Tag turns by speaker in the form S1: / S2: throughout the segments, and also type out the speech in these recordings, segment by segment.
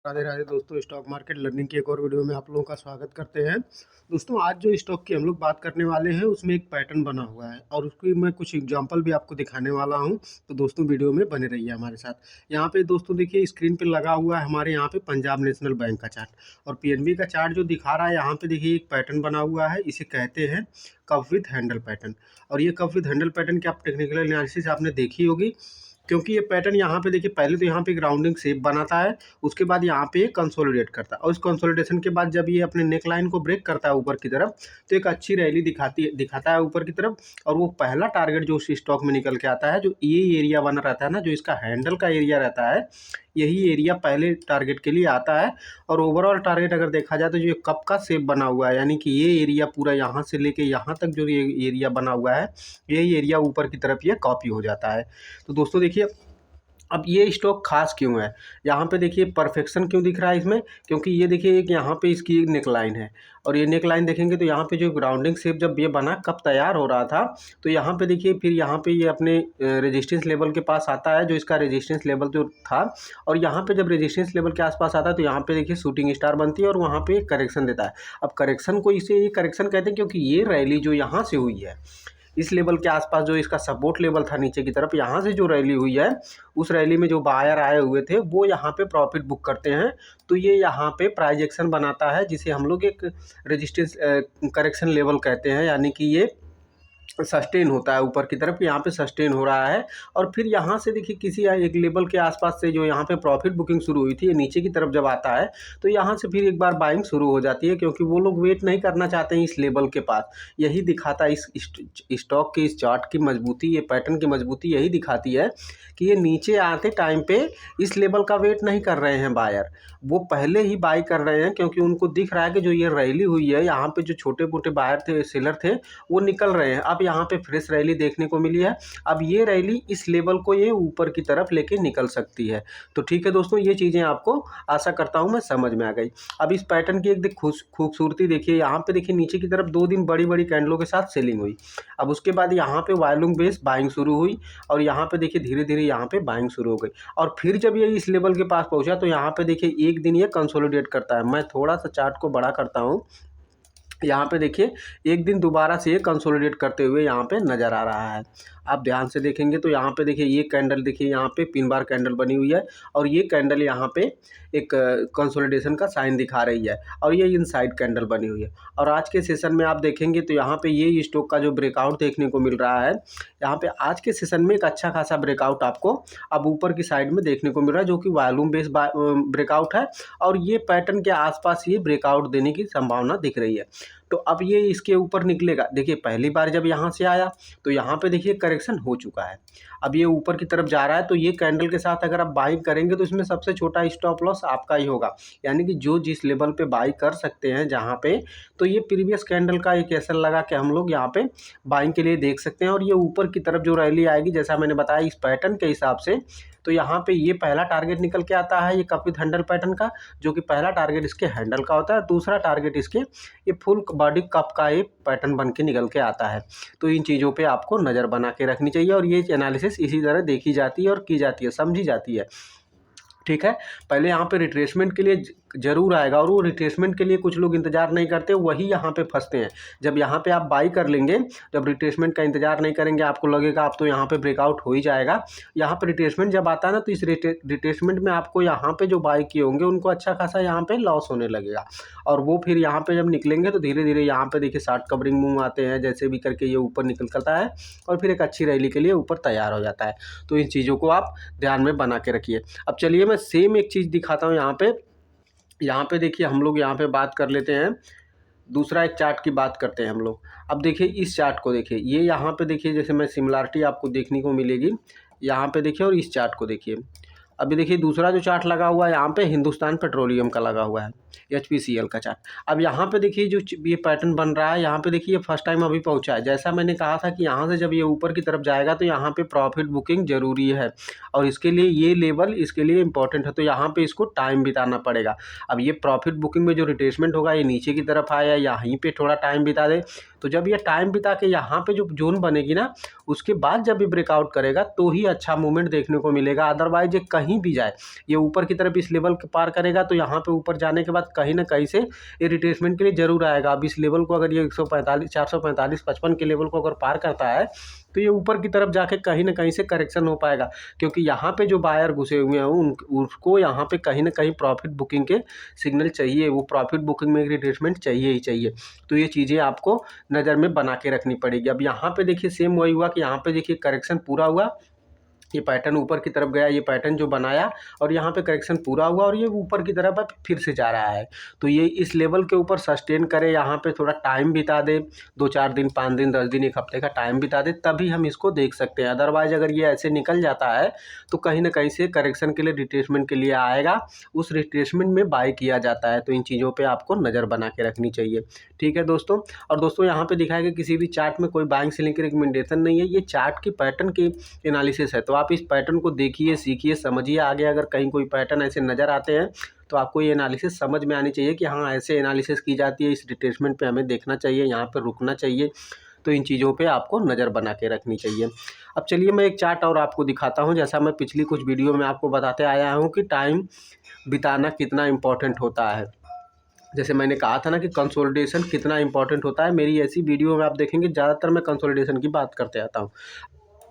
S1: राधे राधे दोस्तों, stock market learning की एक और वीडियो में आप लोगों का स्वागत करते हैं। दोस्तों, आज जो स्टॉक की हम लोग बात करने वाले हैं उसमें एक पैटर्न बना हुआ है और उसकी मैं कुछ एग्जांपल भी आपको दिखाने वाला हूं। तो दोस्तों, वीडियो में बने रहिए हमारे साथ। यहाँ पे दोस्तों देखिए, स्क्रीन पे लगा हुआ है हमारे यहाँ पे पंजाब नेशनल बैंक का चार्ट और पीएनबी का चार्ट जो दिखा रहा है। यहाँ पे देखिए एक पैटर्न बना हुआ है, इसे कहते हैं कप विथ हैंडल पैटर्न। और ये कप विथ हैंडल पैटर्न की आप टेक्निकल एनालिसिस आपने देखी होगी, क्योंकि ये पैटर्न यहाँ पे देखिए, पहले तो यहाँ पे एक राउंडिंग शेप बनाता है, उसके बाद यहाँ पे कंसोलिडेट करता है और इस कंसोलिडेशन के बाद जब ये अपने नेक लाइन को ब्रेक करता है ऊपर की तरफ, तो एक अच्छी रैली दिखाता है ऊपर की तरफ। और वो पहला टारगेट जो उस स्टॉक में निकल के आता है, जो ये एरिया बना रहता है ना, जो इसका हैंडल का एरिया रहता है, यही एरिया पहले टारगेट के लिए आता है। और ओवरऑल टारगेट अगर देखा जाए तो जो कप का शेप बना हुआ है, यानी कि ये एरिया पूरा यहाँ से लेके यहाँ तक जो ये एरिया बना हुआ है, यही एरिया ऊपर की तरफ ये कॉपी हो जाता है। तो दोस्तों देखिए, अब ये स्टॉक खास क्यों है, यहाँ पे देखिए परफेक्शन क्यों दिख रहा है इसमें, क्योंकि ये देखिए एक यहाँ पे इसकी नेक लाइन है और ये नेक लाइन देखेंगे तो यहाँ पे जो ग्राउंडिंग शेप जब ये बना, कब तैयार हो रहा था, तो यहाँ पे देखिए फिर यहाँ पे ये अपने रेजिस्टेंस लेवल के पास आता है, जो इसका रेजिस्टेंस लेवल जो था। और यहाँ पे जब रेजिस्टेंस लेवल के आसपास आता है तो यहाँ पे देखिए शूटिंग स्टार बनती है और वहाँ पे एक करेक्शन देता है। अब करेक्शन को इसे ये करेक्शन कहते हैं, क्योंकि ये रैली जो यहाँ से हुई है, इस लेवल के आसपास जो इसका सपोर्ट लेवल था नीचे की तरफ, यहाँ से जो रैली हुई है, उस रैली में जो बायर आए हुए थे वो यहाँ पे प्रॉफिट बुक करते हैं। तो ये यहाँ पे प्राइस एक्शन बनाता है, जिसे हम लोग एक रेजिस्टेंस करेक्शन लेवल कहते हैं, यानी कि ये सस्टेन होता है ऊपर की तरफ, यहाँ पे सस्टेन हो रहा है। और फिर यहाँ से देखिए किसी एक लेवल के आसपास से जो यहाँ पे प्रॉफिट बुकिंग शुरू हुई थी, ये नीचे की तरफ जब आता है तो यहाँ से फिर एक बार बाइंग शुरू हो जाती है, क्योंकि वो लोग वेट नहीं करना चाहते हैं इस लेवल के पास। यही दिखाता है इस स्टॉक के इस चार्ट की मजबूती, ये पैटर्न की मजबूती यही दिखाती है कि ये नीचे आते टाइम पे इस लेवल का वेट नहीं कर रहे हैं बायर, वो पहले ही बाई कर रहे हैं, क्योंकि उनको दिख रहा है कि जो ये रैली हुई है, यहाँ पे जो छोटे मोटे बायर थे, सेलर थे, वो निकल रहे हैं। अब यहाँ पे फ्रेश रैली देखने को मिली है, अब ये रैली इस लेवल को ये ऊपर की तरफ लेके निकल सकती है। तो ठीक है दोस्तों, ये चीज़ें आपको आशा करता हूँ मैं समझ में आ गई। अब इस पैटर्न की एक खूबसूरती देखिए, यहाँ पे देखिए नीचे की तरफ 2 दिन बड़ी बड़ी कैंडलों के साथ सेलिंग हुई। अब उसके बाद यहाँ पे वॉल्यूम बेस बाइंग शुरू हुई और यहाँ पे देखिए धीरे धीरे यहाँ पे बाइंग शुरू हो गई। और फिर जब ये इस लेवल के पास पहुँचा तो यहाँ पे देखिए एक दिन ये कंसोलिडेट करता है। मैं थोड़ा सा चार्ट को बड़ा करता हूँ, यहाँ पे देखिए एक दिन दोबारा से ये कंसोलिडेट करते हुए यहाँ पे नज़र आ रहा है। आप ध्यान से देखेंगे तो यहाँ पे देखिए ये कैंडल देखिए, यहाँ पे पिन बार कैंडल बनी हुई है और ये कैंडल यहाँ पे एक कंसोलिडेशन का साइन दिखा रही है और ये इनसाइड कैंडल बनी हुई है। और आज के सेशन में आप देखेंगे तो यहाँ पे ये स्टॉक का जो ब्रेकआउट देखने को मिल रहा है, यहाँ पे आज के सेशन में एक अच्छा खासा ब्रेकआउट आपको अब ऊपर की साइड में देखने को मिल रहा है, जो कि वॉल्यूम बेस ब्रेकआउट है और ये पैटर्न के आसपास ये ब्रेकआउट देने की संभावना दिख रही है। तो अब ये इसके ऊपर निकलेगा। देखिए पहली बार जब यहाँ से आया तो यहाँ पे देखिए करेक्शन हो चुका है, अब ये ऊपर की तरफ जा रहा है, तो ये कैंडल के साथ अगर आप बाई करेंगे तो इसमें सबसे छोटा स्टॉप लॉस आपका ही होगा, यानी कि जो जिस लेवल पे बाई कर सकते हैं जहाँ पे, तो ये प्रीवियस कैंडल का एक एसएल लगा के हम लोग यहाँ पे बाइंग के लिए देख सकते हैं। और ये ऊपर की तरफ जो रैली आएगी, जैसा मैंने बताया इस पैटर्न के हिसाब से, तो यहाँ पे ये पहला टारगेट निकल के आता है ये कप विथ हैंडल पैटर्न का, जो कि पहला टारगेट इसके हैंडल का होता है, दूसरा टारगेट इसके ये फुल बॉडी कप का ये पैटर्न बन के निकल के आता है। तो इन चीज़ों पे आपको नज़र बना के रखनी चाहिए और ये एनालिसिस इसी तरह देखी जाती है और की जाती है, समझी जाती है। ठीक है, पहले यहाँ पे रिट्रेसमेंट के लिए जरूर आएगा और वो रिट्रेसमेंट के लिए कुछ लोग इंतजार नहीं करते, वही यहाँ पे फंसते हैं। जब यहाँ पे आप बाई कर लेंगे, जब रिट्रेसमेंट का इंतजार नहीं करेंगे, आपको लगेगा आप तो यहाँ पे ब्रेकआउट हो ही जाएगा। यहाँ पे रिट्रेसमेंट जब आता है ना, तो इस रिट्रेसमेंट में आपको यहाँ पे जो बाई किए होंगे उनको अच्छा खासा यहाँ पे लॉस होने लगेगा और वो फिर यहाँ पे जब निकलेंगे तो धीरे धीरे यहाँ पे देखिए शार्ट कवरिंग मूव आते हैं, जैसे भी करके ये ऊपर निकल करता है और फिर एक अच्छी रैली के लिए ऊपर तैयार हो जाता है। तो इन चीज़ों को आप ध्यान में बना के रखिए। अब चलिए मैं सेम एक चीज़ दिखाता हूँ यहाँ पे देखिए, हम लोग यहाँ पे बात कर लेते हैं, दूसरा एक चार्ट की बात करते हैं हम लोग। अब देखिए इस चार्ट को देखिए, ये यहाँ पे देखिए, जैसे मैं सिमिलरिटी आपको देखने को मिलेगी यहाँ पे देखिए, और इस चार्ट को देखिए। अभी देखिए दूसरा जो चार्ट लगा हुआ है यहाँ पे हिंदुस्तान पेट्रोलियम का लगा हुआ है, HPCL का चार्ट। अब यहाँ पे देखिए जो ये पैटर्न बन रहा है, यहाँ पे देखिए ये फर्स्ट टाइम अभी पहुँचा है। जैसा मैंने कहा था कि यहाँ से जब ये ऊपर की तरफ जाएगा तो यहाँ पे प्रॉफिट बुकिंग जरूरी है और इसके लिए ये लेवल इसके लिए इंपॉर्टेंट है, तो यहाँ पे इसको टाइम बिताना पड़ेगा। अब ये प्रॉफिट बुकिंग में जो रिट्रेसमेंट होगा, ये नीचे की तरफ आया, यहीं पर थोड़ा टाइम बिता दे, तो जब ये टाइम बिता के यहाँ पे जो जोन बनेगी ना, उसके बाद जब ये ब्रेकआउट करेगा तो ही अच्छा मूवमेंट देखने को मिलेगा। अदरवाइज ये कहीं भी जाए, ये ऊपर की तरफ इस लेवल के पार करेगा तो यहाँ पे ऊपर जाने के बाद कहीं ना कहीं से ये रिट्रेसमेंट के लिए जरूर आएगा। अब इस लेवल को अगर ये 145 445 55 के लेवल को अगर पार करता है तो ये ऊपर की तरफ जाके कहीं ना कहीं से करेक्शन हो पाएगा, क्योंकि यहाँ पे जो बायर घुसे हुए हैं उसको यहाँ पे कहीं ना कहीं प्रॉफिट बुकिंग के सिग्नल चाहिए, वो प्रॉफिट बुकिंग में रिट्रेसमेंट चाहिए ही चाहिए। तो ये चीज़ें आपको नज़र में बना के रखनी पड़ेगी। अब यहाँ पे देखिए सेम वही हुआ कि यहाँ पे देखिए करेक्शन पूरा हुआ, ये पैटर्न ऊपर की तरफ गया, ये पैटर्न जो बनाया और यहाँ पे करेक्शन पूरा हुआ और ये ऊपर की तरफ अब फिर से जा रहा है। तो ये इस लेवल के ऊपर सस्टेन करे, यहाँ पे थोड़ा टाइम बिता दे, 2-4 दिन 5 दिन 10 दिन 1 हफ्ते का टाइम बिता दे, तभी हम इसको देख सकते हैं। अदरवाइज अगर ये ऐसे निकल जाता है तो कहीं ना कहीं से करेक्शन के लिए रिट्रेसमेंट के लिए आएगा, उस रिट्रेसमेंट में बाय किया जाता है। तो इन चीज़ों पर आपको नज़र बना के रखनी चाहिए। ठीक है दोस्तों। और दोस्तों यहाँ पे दिखाया कि किसी भी चार्ट में कोई बाइंग सेलिंग की रिकमेंडेशन नहीं है, ये चार्ट की पैटर्न की एनालिसिस है। तो आप इस पैटर्न को देखिए, सीखिए, समझिए। आगे अगर कहीं कोई पैटर्न ऐसे नज़र आते हैं तो आपको ये एनालिसिस समझ में आनी चाहिए कि हाँ ऐसे एनालिसिस की जाती है, इस रिट्रेसमेंट पे हमें देखना चाहिए, यहाँ पर रुकना चाहिए। तो इन चीज़ों पे आपको नज़र बना के रखनी चाहिए। अब चलिए मैं एक चार्ट और आपको दिखाता हूँ। जैसा मैं पिछली कुछ वीडियो में आपको बताते आया हूँ कि टाइम बिताना कितना इम्पोर्टेंट होता है। जैसे मैंने कहा था ना कि कंसोलिडेशन कितना इंपॉर्टेंट होता है, मेरी ऐसी वीडियो में आप देखेंगे ज़्यादातर मैं कंसोलिडेशन की बात करते आता हूँ।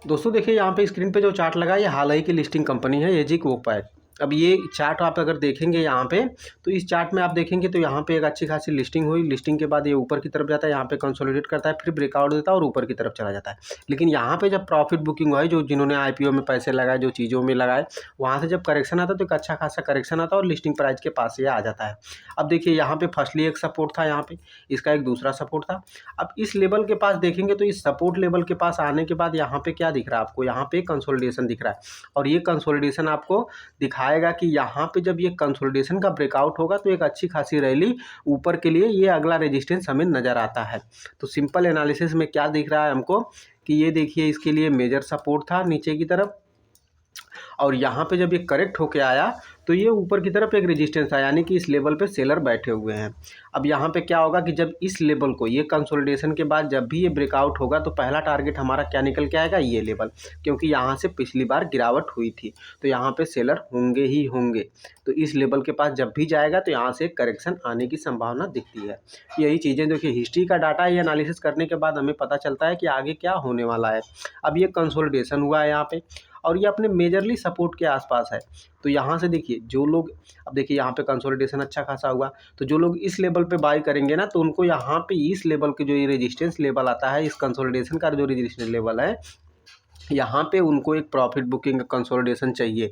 S1: दोस्तों देखिए यहाँ पे स्क्रीन पे जो चार्ट लगा है, ये हाल ही की लिस्टिंग कंपनी है एजिक वोकपैक। अब ये चार्ट आप अगर देखेंगे यहाँ पे, तो इस चार्ट में आप देखेंगे तो यहाँ पे एक अच्छी खासी लिस्टिंग हुई। लिस्टिंग के बाद ये ऊपर की तरफ जाता है, यहाँ पे कंसोलिडेट करता है, फिर ब्रेकआउट देता है और ऊपर की तरफ चला जाता है। लेकिन यहाँ पे जब प्रॉफिट बुकिंग हुआ है, जो जिन्होंने IPO में पैसे लगाए, जो चीज़ों में लगाए, वहाँ से जब करेक्शन आता है तो एक अच्छा खासा करेक्शन आता है और लिस्टिंग प्राइस के पास ये आ जाता है। अब देखिए यहाँ पे फर्स्टली एक सपोर्ट था, यहाँ पे इसका एक दूसरा सपोर्ट था। अब इस लेवल के पास देखेंगे तो इस सपोर्ट लेवल के पास आने के बाद यहाँ पे क्या दिख रहा है आपको, यहाँ पे कंसोलिडेशन दिख रहा है। और ये कंसोलिडेशन आपको दिखाएगा कि यहाँ पे जब ये कंसोलिडेशन का ब्रेकआउट होगा तो एक अच्छी खासी रैली ऊपर के लिए ये अगला रेजिस्टेंस हमें नज़र आता है। तो सिंपल एनालिसिस में क्या दिख रहा है हमको कि ये देखिए इसके लिए मेजर सपोर्ट था नीचे की तरफ, और यहाँ पे जब ये करेक्ट होके आया तो ये ऊपर की तरफ एक रेजिस्टेंस था, यानी कि इस लेवल पे सेलर बैठे हुए हैं। अब यहाँ पे क्या होगा कि जब इस लेवल को, ये कंसोलिडेशन के बाद जब भी ये ब्रेकआउट होगा तो पहला टारगेट हमारा क्या निकल के आएगा, ये लेवल, क्योंकि यहाँ से पिछली बार गिरावट हुई थी तो यहाँ पे सेलर होंगे ही होंगे। तो इस लेवल के पास जब भी जाएगा तो यहाँ से करेक्शन आने की संभावना दिखती है। यही चीज़ें देखिए, हिस्ट्री का डाटा ये एनालिसिस करने के बाद हमें पता चलता है कि आगे क्या होने वाला है। अब ये कंसोलिडेशन हुआ है यहाँ पे और ये अपने मेजरली सपोर्ट के आसपास है। तो यहाँ से देखिए जो लोग, अब देखिए यहाँ पे कंसोलिडेशन अच्छा खासा हुआ, तो जो लोग इस लेवल पे बाई करेंगे ना, तो उनको यहाँ पे इस लेवल के जो ये रेजिस्टेंस लेवल आता है, इस कंसोलिडेशन का जो रेजिस्टेंस लेवल है, यहाँ पे उनको एक प्रॉफिट बुकिंग कंसोलिडेशन चाहिए,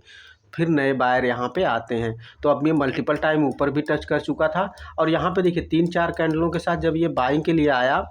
S1: फिर नए बायर यहाँ पे आते हैं। तो अब ये मल्टीपल टाइम ऊपर भी टच कर चुका था और यहाँ पे देखिए 3-4 कैंडलों के साथ जब ये बाइंग के लिए आया,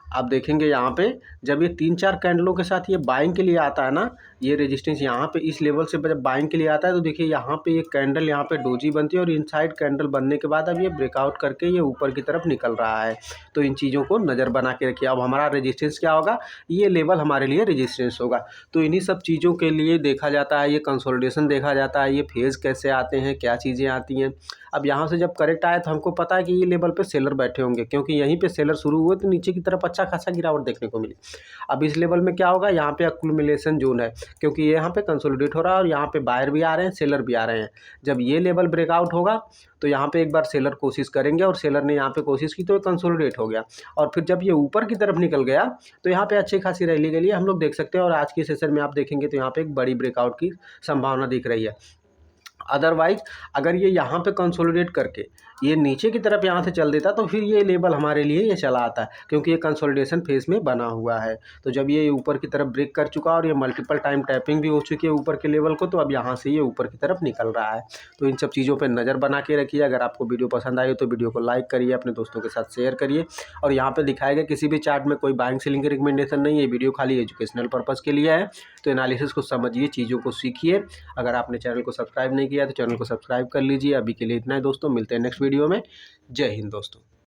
S1: आप देखेंगे यहाँ पे जब ये 3-4 कैंडलों के साथ ये बाइंग के लिए आता है ना, ये रेजिस्टेंस यहाँ पे इस लेवल से जब बाइंग के लिए आता है तो देखिए यहाँ पे एक कैंडल यहाँ पे डोजी बनती है और इनसाइड कैंडल बनने के बाद अब ये ब्रेकआउट करके ये ऊपर की तरफ निकल रहा है। तो इन चीज़ों को नज़र बना के रखिए। अब हमारा रेजिस्टेंस क्या होगा, ये लेवल हमारे लिए रेजिस्टेंस होगा। तो इन्हीं सब चीज़ों के लिए देखा जाता है, ये कंसोलिडेशन देखा जाता है, ये फेज़ कैसे आते हैं, क्या चीज़ें आती हैं। अब यहाँ से जब करेक्ट आया तो हमको पता है कि ये लेवल पे सेलर बैठे होंगे, क्योंकि यहीं पे सेलर शुरू हुए तो नीचे की तरफ अच्छा खासा गिरावट देखने को मिली। अब इस लेवल में क्या होगा, यहाँ पे एक्युमुलेशन जोन है, क्योंकि ये यहाँ पे कंसोलिडेट हो रहा है और यहाँ पे बायर भी आ रहे हैं, सेलर भी आ रहे हैं। जब ये लेवल ब्रेकआउट होगा तो यहाँ पे एक बार सेलर कोशिश करेंगे और सेलर ने यहाँ पे कोशिश की तो ये कंसोलिडेट हो गया, और फिर जब ये ऊपर की तरफ निकल गया तो यहाँ पे अच्छी खासी रैली के लिए हम लोग देख सकते हैं। और आज के सेशन में आप देखेंगे तो यहाँ पे एक बड़ी ब्रेकआउट की संभावना दिख रही है। अदरवाइज अगर ये यहाँ पे कंसोलिडेट करके ये नीचे की तरफ यहाँ से चल देता तो फिर ये लेवल हमारे लिए ये चला आता है, क्योंकि ये कंसोलिडेशन फेज में बना हुआ है। तो जब ये ऊपर की तरफ ब्रेक कर चुका और ये मल्टीपल टाइम टैपिंग भी हो चुकी है ऊपर के लेवल को, तो अब यहाँ से ये ऊपर की तरफ निकल रहा है। तो इन सब चीज़ों पर नज़र बना के रखिए। अगर आपको वीडियो पसंद आई तो वीडियो को लाइक करिए, अपने दोस्तों के साथ शेयर करिए। और यहाँ पर दिखाए गए किसी भी चार्ट में कोई बाइंग सेलिंग की रिकमेंडेशन नहीं है, वीडियो खाली एजुकेशनल पर्पज़ के लिए है। तो एनालिसिस को समझिए, चीज़ों को सीखिए। अगर आपने चैनल को सब्सक्राइब नहीं किया तो चैनल को सब्सक्राइब कर लीजिए। अभी के लिए इतना ही दोस्तों, मिलते हैं नेक्स्ट वीडियो में। जय हिंद दोस्तों।